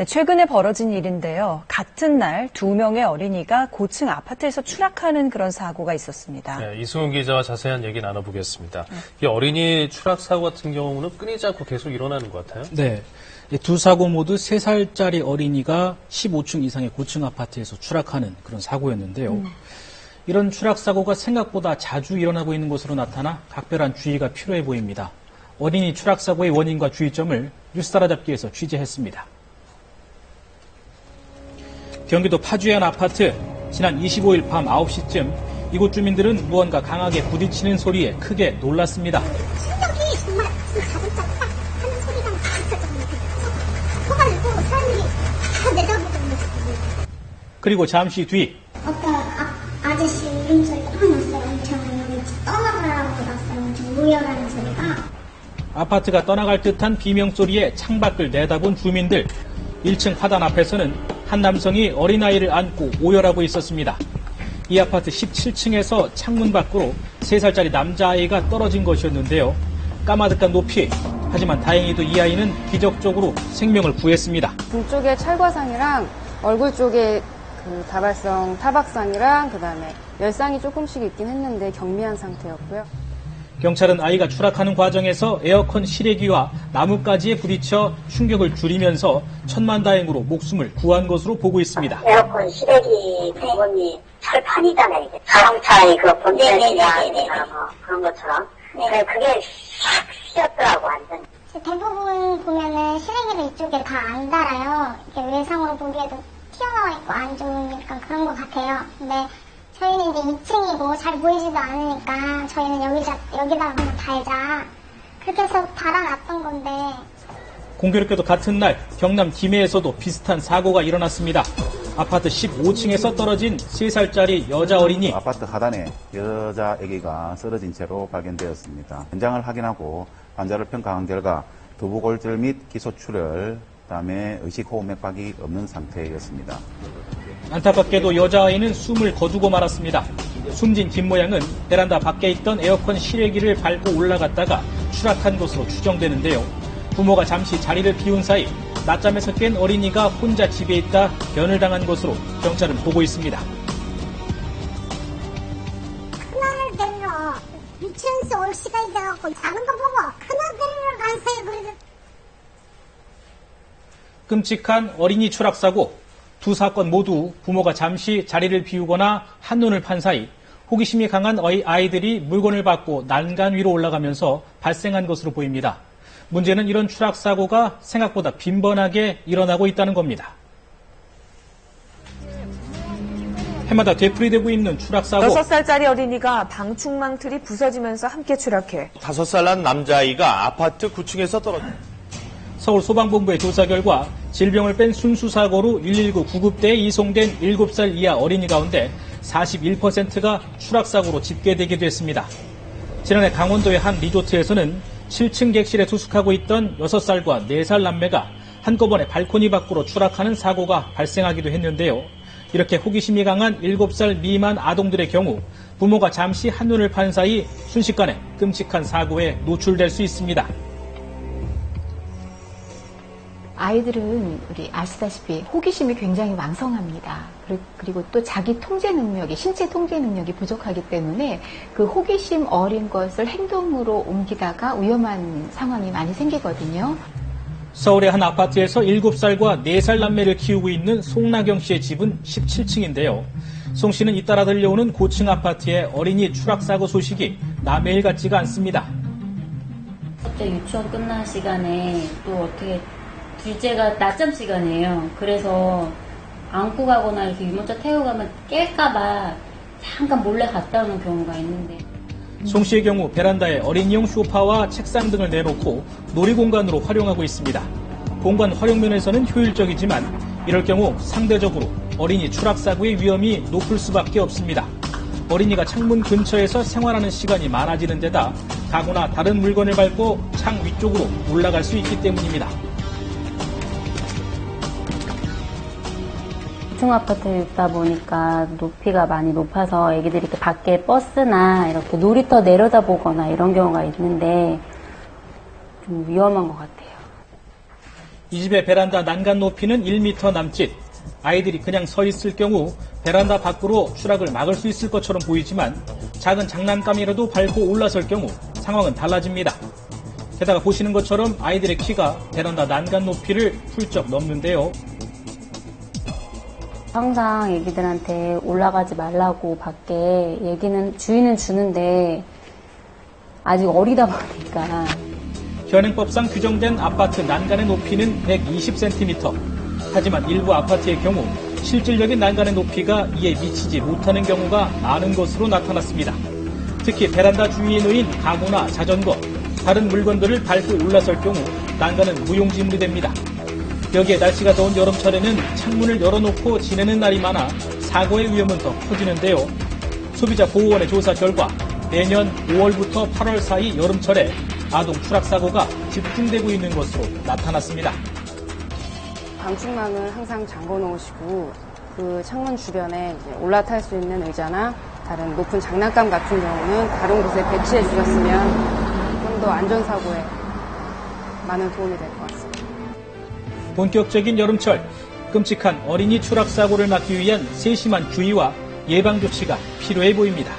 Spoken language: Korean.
네, 최근에 벌어진 일인데요. 같은 날 2명의 어린이가 고층 아파트에서 추락하는 그런 사고가 있었습니다. 네, 이승훈 기자와 자세한 얘기 나눠보겠습니다. 이 어린이 추락 사고 같은 경우는 끊이지 않고 계속 일어나는 것 같아요. 네. 두 사고 모두 3살짜리 어린이가 15층 이상의 고층 아파트에서 추락하는 그런 사고였는데요. 이런 추락 사고가 생각보다 자주 일어나고 있는 것으로 나타나 각별한 주의가 필요해 보입니다. 어린이 추락 사고의 원인과 주의점을 뉴스 따라잡기에서 취재했습니다. 경기도 파주의 한 아파트, 지난 25일 밤 9시쯤 이곳 주민들은 무언가 강하게 부딪히는 소리에 크게 놀랐습니다. 충격이 정말 자동차 딱 하는 소리가 있었거든요. 소리가 나고 사람들이 다 내려보더니 그리고 잠시 뒤 어떤 아저씨 울음소리가 확 났어요. 엄청 떠나가라고 났어요. 엄청 무열하는 소리가. 아파트가 떠나갈 듯한 비명소리에 창밖을 내다본 주민들. 1층 화단 앞에서는 한 남성이 어린아이를 안고 오열하고 있었습니다. 이 아파트 17층에서 창문 밖으로 3살짜리 남자아이가 떨어진 것이었는데요. 까마득한 높이. 하지만 다행히도 이 아이는 기적적으로 생명을 구했습니다. 등 쪽에 찰과상이랑 얼굴 쪽에 그 다발성 타박상이랑 그다음에 열상이 조금씩 있긴 했는데 경미한 상태였고요. 경찰은 아이가 추락하는 과정에서 에어컨 실외기와 나뭇가지에 부딪혀 충격을 줄이면서 천만다행으로 목숨을 구한 것으로 보고 있습니다. 에어컨 실외기 부분이 철판이잖아요. 이게 자동차의 그 본체나 뭐 그런 것처럼. 네. 그게 샥 휘었더라고 완전. 대부분 보면은 실외기를 이쪽에 다 안 달아요. 이렇게 외상으로 보기에도 튀어나와 있고 안 좋으니까 그런 것 같아요. 근데 저희는 이제 2층이고 잘 보이지도 않으니까 저희는 여기다가 한번 달자. 그렇게 해서 달아놨던 건데. 공교롭게도 같은 날 경남 김해에서도 비슷한 사고가 일어났습니다. 아파트 15층에서 떨어진 3살짜리 여자 어린이. 아파트 하단에 여자 아기가 쓰러진 채로 발견되었습니다. 현장을 확인하고 환자를 평가한 결과 두부골절 및 기소출혈, 그다음에 의식호흡 맥박이 없는 상태였습니다. 안타깝게도 여자아이는 숨을 거두고 말았습니다. 숨진 김 모양은 베란다 밖에 있던 에어컨 실외기를 밟고 올라갔다가 추락한 것으로 추정되는데요. 부모가 잠시 자리를 비운 사이 낮잠에서 깬 어린이가 혼자 집에 있다 변을 당한 것으로 경찰은 보고 있습니다. 큰아들 데리러 유치원에서 올 시간이 돼갖고 작은 거 보고 큰아들 데리러 가세요. 그래서 끔찍한 어린이 추락 사고. 두 사건 모두 부모가 잠시 자리를 비우거나 한눈을 판 사이 호기심이 강한 아이들이 물건을 받고 난간 위로 올라가면서 발생한 것으로 보입니다. 문제는 이런 추락 사고가 생각보다 빈번하게 일어나고 있다는 겁니다. 해마다 되풀이되고 있는 추락 사고. 6살짜리 어린이가 방충망 틀이 부서지면서 함께 추락해 5살 난 남자아이가 아파트 9층에서 떨어졌다. 서울소방본부의 조사 결과 질병을 뺀 순수사고로 119 구급대에 이송된 7살 이하 어린이 가운데 41%가 추락사고로 집계되기도 했습니다. 지난해 강원도의 한 리조트에서는 7층 객실에 투숙하고 있던 6살과 4살 남매가 한꺼번에 발코니 밖으로 추락하는 사고가 발생하기도 했는데요. 이렇게 호기심이 강한 7살 미만 아동들의 경우 부모가 잠시 한눈을 판 사이 순식간에 끔찍한 사고에 노출될 수 있습니다. 아이들은 우리 아시다시피 호기심이 굉장히 왕성합니다. 그리고 또 자기 통제 능력이, 신체 통제 능력이 부족하기 때문에 그 호기심 어린 것을 행동으로 옮기다가 위험한 상황이 많이 생기거든요. 서울의 한 아파트에서 7살과 4살 남매를 키우고 있는 송나경 씨의 집은 17층인데요. 송 씨는 잇따라 들려오는 고층 아파트의 어린이 추락사고 소식이 남의 일 같지가 않습니다. 갑자기 유치원 끝난 시간에 또 어떻게 둘째가 낮잠 시간이에요. 그래서 안고 가거나 이렇게 유모차 태우고 가면 깰까봐 잠깐 몰래 갔다 오는 경우가 있는데. 송 씨의 경우 베란다에 어린이용 소파와 책상 등을 내놓고 놀이공간으로 활용하고 있습니다. 공간 활용 면에서는 효율적이지만 이럴 경우 상대적으로 어린이 추락사고의 위험이 높을 수밖에 없습니다. 어린이가 창문 근처에서 생활하는 시간이 많아지는 데다 가구나 다른 물건을 밟고 창 위쪽으로 올라갈 수 있기 때문입니다. 고층 아파트에 있다 보니까 높이가 많이 높아서 애기들이 이렇게 밖에 버스나 이렇게 놀이터 내려다보거나 이런 경우가 있는데 좀 위험한 것 같아요. 이 집의 베란다 난간 높이는 1m 남짓. 아이들이 그냥 서 있을 경우 베란다 밖으로 추락을 막을 수 있을 것처럼 보이지만 작은 장난감이라도 밟고 올라설 경우 상황은 달라집니다. 게다가 보시는 것처럼 아이들의 키가 베란다 난간 높이를 훌쩍 넘는데요. 항상 애기들한테 올라가지 말라고 밖에 얘기는 주인은 주는데 아직 어리다 보니까. 현행법상 규정된 아파트 난간의 높이는 120cm. 하지만 일부 아파트의 경우 실질적인 난간의 높이가 이에 미치지 못하는 경우가 많은 것으로 나타났습니다. 특히 베란다 주위에 놓인 가구나 자전거, 다른 물건들을 밟고 올라설 경우 난간은 무용지물이 됩니다. 여기에 날씨가 더운 여름철에는 창문을 열어놓고 지내는 날이 많아 사고의 위험은 더 커지는데요. 소비자보호원의 조사 결과 내년 5월부터 8월 사이 여름철에 아동 추락사고가 집중되고 있는 것으로 나타났습니다. 방충망을 항상 잠궈 놓으시고 그 창문 주변에 이제 올라탈 수 있는 의자나 다른 높은 장난감 같은 경우는 다른 곳에 배치해 주셨으면 좀 더 안전사고에 많은 도움이 될 것 같습니다. 본격적인 여름철, 끔찍한 어린이 추락사고를 막기 위한 세심한 주의와 예방 조치가 필요해 보입니다.